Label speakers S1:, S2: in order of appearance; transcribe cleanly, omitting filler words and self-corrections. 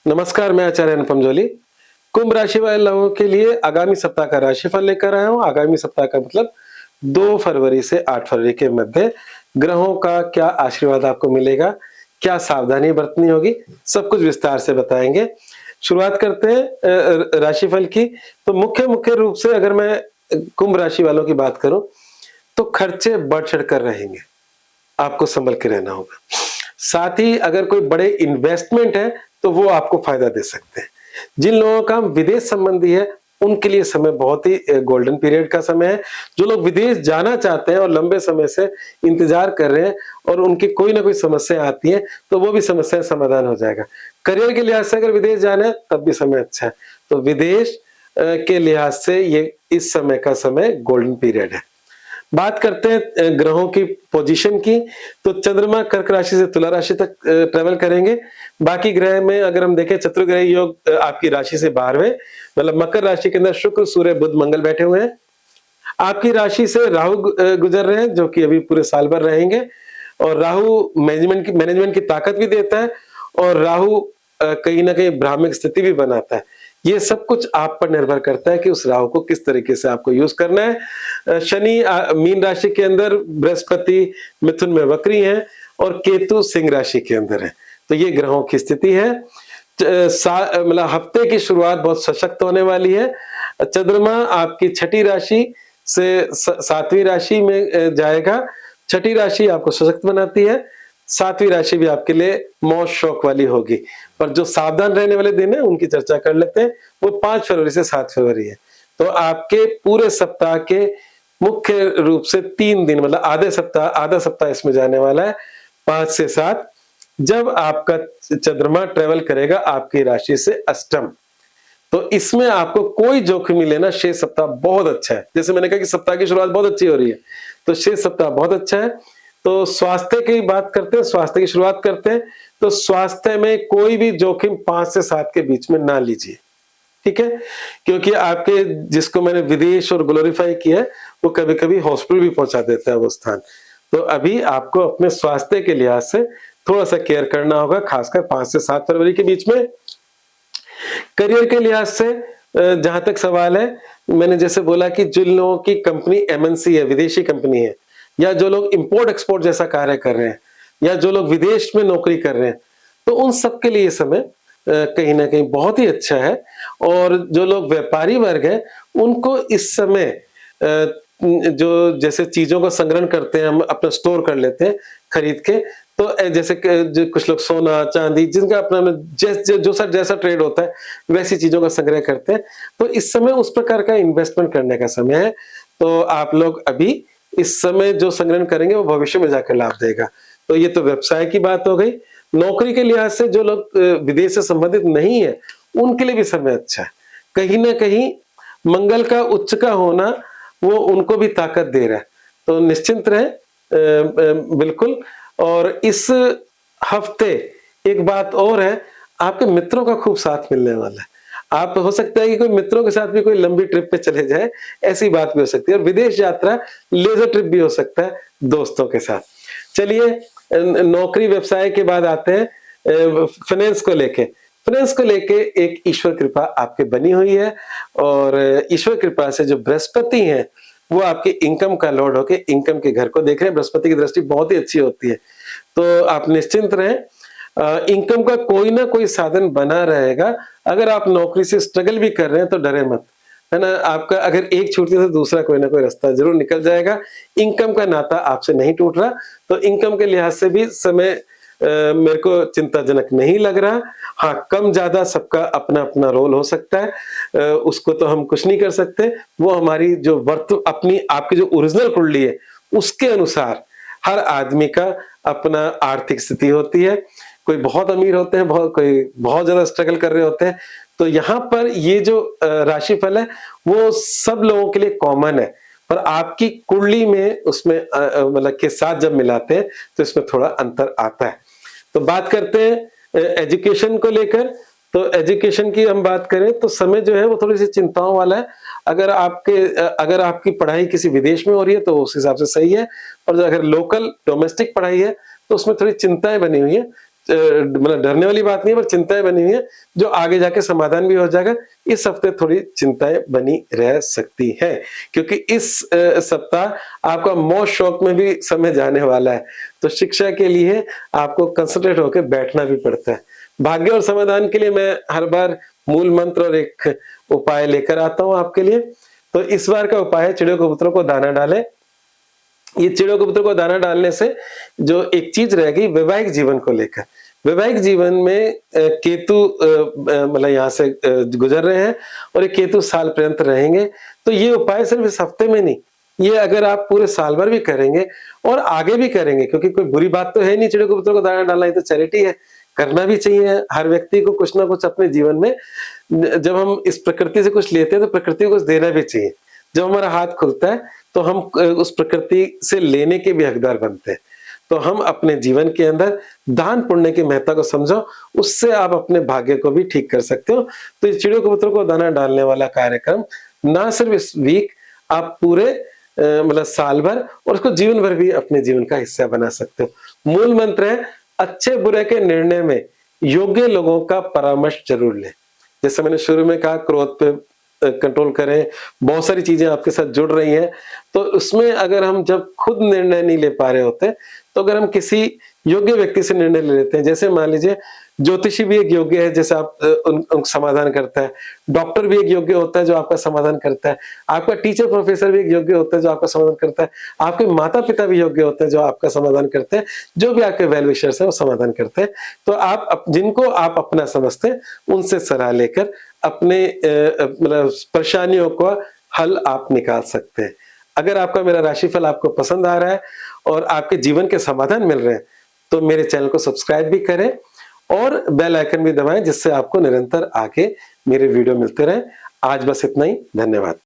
S1: नमस्कार, मैं आचार्य अनुपम जोली। कुंभ राशि वाले लोगों के लिए आगामी सप्ताह का राशिफल लेकर आया हूँ। आगामी सप्ताह का मतलब 2 फरवरी से 8 फरवरी के मध्य ग्रहों का क्या आशीर्वाद आपको मिलेगा, क्या सावधानी बरतनी होगी, सब कुछ विस्तार से बताएंगे। शुरुआत करते हैं राशिफल की। तो मुख्य मुख्य रूप से अगर मैं कुंभ राशि वालों की बात करूं, तो खर्चे बढ़ चढ़कर रहेंगे, आपको संभल के रहना होगा। साथ ही अगर कोई बड़े इन्वेस्टमेंट है तो वो आपको फायदा दे सकते हैं। जिन लोगों का विदेश संबंधी है उनके लिए समय बहुत ही गोल्डन पीरियड का समय है। जो लोग विदेश जाना चाहते हैं और लंबे समय से इंतजार कर रहे हैं और उनकी कोई ना कोई समस्या आती है, तो वो भी समस्या समाधान हो जाएगा। करियर के लिहाज से अगर विदेश जाना है तब भी समय अच्छा है। तो विदेश के लिहाज से ये इस समय का समय गोल्डन पीरियड है। बात करते हैं ग्रहों की पोजीशन की, तो चंद्रमा कर्क राशि से तुला राशि तक ट्रेवल करेंगे। बाकी ग्रह में अगर हम देखें, चतुर्ग्रह योग आपकी राशि से 12वें मतलब मकर राशि के अंदर शुक्र, सूर्य, बुध, मंगल बैठे हुए हैं। आपकी राशि से राहु गुजर रहे हैं, जो कि अभी पूरे साल भर रहेंगे। और राहु मैनेजमेंट की ताकत भी देता है, और राहु कहीं ना कहीं भ्रामिक स्थिति भी बनाता है। ये सब कुछ आप पर निर्भर करता है कि उस राहु को किस तरीके से आपको यूज करना है। शनि मीन राशि के अंदर, बृहस्पति मिथुन में वक्री हैं, और केतु सिंह राशि के अंदर है। तो ये ग्रहों की स्थिति है। मतलब हफ्ते की शुरुआत बहुत सशक्त होने वाली है। चंद्रमा आपकी छठी राशि से 7वीं राशि में जाएगा। छठी राशि आपको सशक्त बनाती है, 7वीं राशि भी आपके लिए मौज शौक वाली होगी। पर जो सावधान रहने वाले दिन है उनकी चर्चा कर लेते हैं। वो 5 फरवरी से 7 फरवरी है। तो आपके पूरे सप्ताह के मुख्य रूप से 3 दिन मतलब आधा सप्ताह इसमें जाने वाला है, 5 से 7, जब आपका चंद्रमा ट्रेवल करेगा आपकी राशि से अष्टम। तो इसमें आपको कोई जोखिम नहीं लेना। शेष सप्ताह बहुत अच्छा है। जैसे मैंने कहा कि सप्ताह की शुरुआत बहुत अच्छी हो रही है, तो शेष सप्ताह बहुत अच्छा है। तो स्वास्थ्य की बात करते हैं, स्वास्थ्य की शुरुआत करते हैं। तो स्वास्थ्य में कोई भी जोखिम 5 से 7 के बीच में ना लीजिए, ठीक है? क्योंकि आपके जिसको मैंने विदेश और ग्लोरीफाई किया है, वो कभी कभी हॉस्पिटल भी पहुंचा देता है वो स्थान। तो अभी आपको अपने स्वास्थ्य के लिहाज से थोड़ा सा केयर करना होगा, खासकर 5 से 7 फरवरी के बीच में। करियर के लिहाज से जहां तक सवाल है, मैंने जैसे बोला कि जिन लोगों की कंपनी एमएनसी है, विदेशी कंपनी है, या जो लोग इंपोर्ट एक्सपोर्ट जैसा कार्य कर रहे हैं, या जो लोग विदेश में नौकरी कर रहे हैं, तो उन सब के लिए समय कहीं ना कहीं बहुत ही अच्छा है। और जो लोग व्यापारी वर्ग है उनको इस समय जो जैसे चीजों का संग्रहण करते हैं, हम अपना स्टोर कर लेते हैं खरीद के। तो जैसे जो कुछ लोग सोना चांदी, जिनका अपना जैसा ट्रेड होता है वैसी चीजों का संग्रह करते हैं, तो इस समय उस प्रकार का इन्वेस्टमेंट करने का समय है। तो आप लोग अभी इस समय जो संग्रहण करेंगे वो भविष्य में जाकर लाभ देगा। तो ये तो व्यवसाय की बात हो गई। नौकरी के लिहाज से जो लोग विदेश से संबंधित नहीं है उनके लिए भी समय अच्छा है। कहीं ना कहीं मंगल का उच्च का होना वो उनको भी ताकत दे रहा है। तो निश्चिंत रहे बिल्कुल। और इस हफ्ते एक बात और है, आपके मित्रों का खूब साथ मिलने वाला है। आप हो सकता है कि कोई मित्रों के साथ भी कोई लंबी ट्रिप पे चले जाए, ऐसी बात भी हो सकती है। और विदेश यात्रा, लेजर ट्रिप भी हो सकता है दोस्तों के साथ। चलिए नौकरी व्यवसाय के बाद आते हैं फाइनेंस को लेके। फाइनेंस को लेके एक ईश्वर कृपा आपके बनी हुई है, और ईश्वर कृपा से जो बृहस्पति हैं वो आपके इनकम का लॉर्ड होके इनकम के घर को देख रहे हैं। बृहस्पति की दृष्टि बहुत ही अच्छी होती है, तो आप निश्चिंत रहें। इनकम का कोई ना कोई साधन बना रहेगा। अगर आप नौकरी से स्ट्रगल भी कर रहे हैं तो डरे मत, है ना? आपका अगर एक छूटती है तो दूसरा कोई ना कोई रास्ता जरूर निकल जाएगा। इनकम का नाता आपसे नहीं टूट रहा, तो इनकम के लिहाज से भी समय मेरे को चिंताजनक नहीं लग रहा। हाँ, कम ज्यादा सबका अपना अपना रोल हो सकता है, उसको तो हम कुछ नहीं कर सकते। वो हमारी जो अपनी आपकी जो ओरिजिनल कुंडली है उसके अनुसार हर आदमी का अपना आर्थिक स्थिति होती है। कोई बहुत अमीर होते हैं, कोई बहुत ज्यादा स्ट्रगल कर रहे होते हैं। तो यहाँ पर ये जो राशिफल है वो सब लोगों के लिए कॉमन है, पर आपकी कुंडली में उसमें मतलब के साथ जब मिलाते हैं तो इसमें थोड़ा अंतर आता है। तो बात करते हैं एजुकेशन को लेकर। तो एजुकेशन की हम बात करें तो समय जो है वो थोड़ी सी चिंताओं वाला है। अगर आपकी पढ़ाई किसी विदेश में हो रही है तो उस हिसाब से सही है, और अगर लोकल डोमेस्टिक पढ़ाई है तो उसमें थोड़ी चिंताएं बनी हुई है। मतलब डरने वाली बात नहीं है, पर चिंताएं बनी हुई है जो आगे जाके समाधान भी हो जाएगा। इस हफ्ते थोड़ी चिंताएं बनी रह सकती हैं, क्योंकि इस सप्ताह आपका मौज शौक में भी समय जाने वाला है, तो शिक्षा के लिए आपको कंसंट्रेट होकर बैठना भी पड़ता है। भाग्य और समाधान के लिए मैं हर बार मूल मंत्र और एक उपाय लेकर आता हूं आपके लिए। तो इस बार का उपाय है, चिड़ियों कबूतरों को दाना डालें। ये चिड़ियों कबूतरों को दाना डालने से जो एक चीज रहेगी वैवाहिक जीवन को लेकर, वैवाहिक जीवन में केतु मतलब यहाँ से गुजर रहे हैं और ये केतु साल पर्यंत रहेंगे। तो ये उपाय सिर्फ इस हफ्ते में नहीं, ये अगर आप पूरे साल भर भी करेंगे और आगे भी करेंगे, क्योंकि कोई बुरी बात तो है नहीं चिड़ियों कबूतरों को दाना डालना, ये तो चैरिटी है, करना भी चाहिए। हर व्यक्ति को कुछ ना कुछ अपने जीवन में, जब हम इस प्रकृति से कुछ लेते हैं तो प्रकृति को कुछ देना भी चाहिए। जब हमारा हाथ खुलता है तो हम उस प्रकृति से लेने के भी हकदार बनते हैं। तो हम अपने जीवन के अंदर दान पुण्य की महत्ता को समझो, उससे आप अपने भाग्य को भी ठीक कर सकते हो। तो इस चिड़ियों कबूतरों को दाना डालने वाला कार्यक्रम ना सिर्फ इस वीक, आप पूरे मतलब साल भर और उसको जीवन भर भी अपने जीवन का हिस्सा बना सकते हो। मूल मंत्र है, अच्छे बुरे के निर्णय में योग्य लोगों का परामर्श जरूर लें। जैसे मैंने शुरू में कहा, क्रोध पे कंट्रोल करें, बहुत सारी चीजें आपके साथ जुड़ रही हैं, तो उसमें अगर हम जब खुद निर्णय नहीं ले पा रहे होते, तो अगर हम किसी योग्य व्यक्ति से निर्णय ले लेते हैं, जैसे मान लीजिए ज्योतिषी भी एक योग्य है, जैसे आप उन समाधान करता है, डॉक्टर भी एक योग्य होता है जो आपका समाधान करता है, आपका टीचर प्रोफेसर भी एक योग्य होता है जो आपका समाधान करता है, आपके माता पिता भी योग्य होते हैं जो आपका समाधान करते हैं, जो भी आपके वेल विशर्स हैं वो समाधान करते हैं। तो आप जिनको आप अपना समझते हैं उनसे सलाह लेकर अपने मतलब परेशानियों को हल आप निकाल सकते हैं। अगर आपका मेरा राशिफल आपको पसंद आ रहा है और आपके जीवन के समाधान मिल रहे हैं, तो मेरे चैनल को सब्सक्राइब भी करें और बेल आइकन भी दबाएं, जिससे आपको निरंतर आगे मेरे वीडियो मिलते रहे। आज बस इतना ही, धन्यवाद।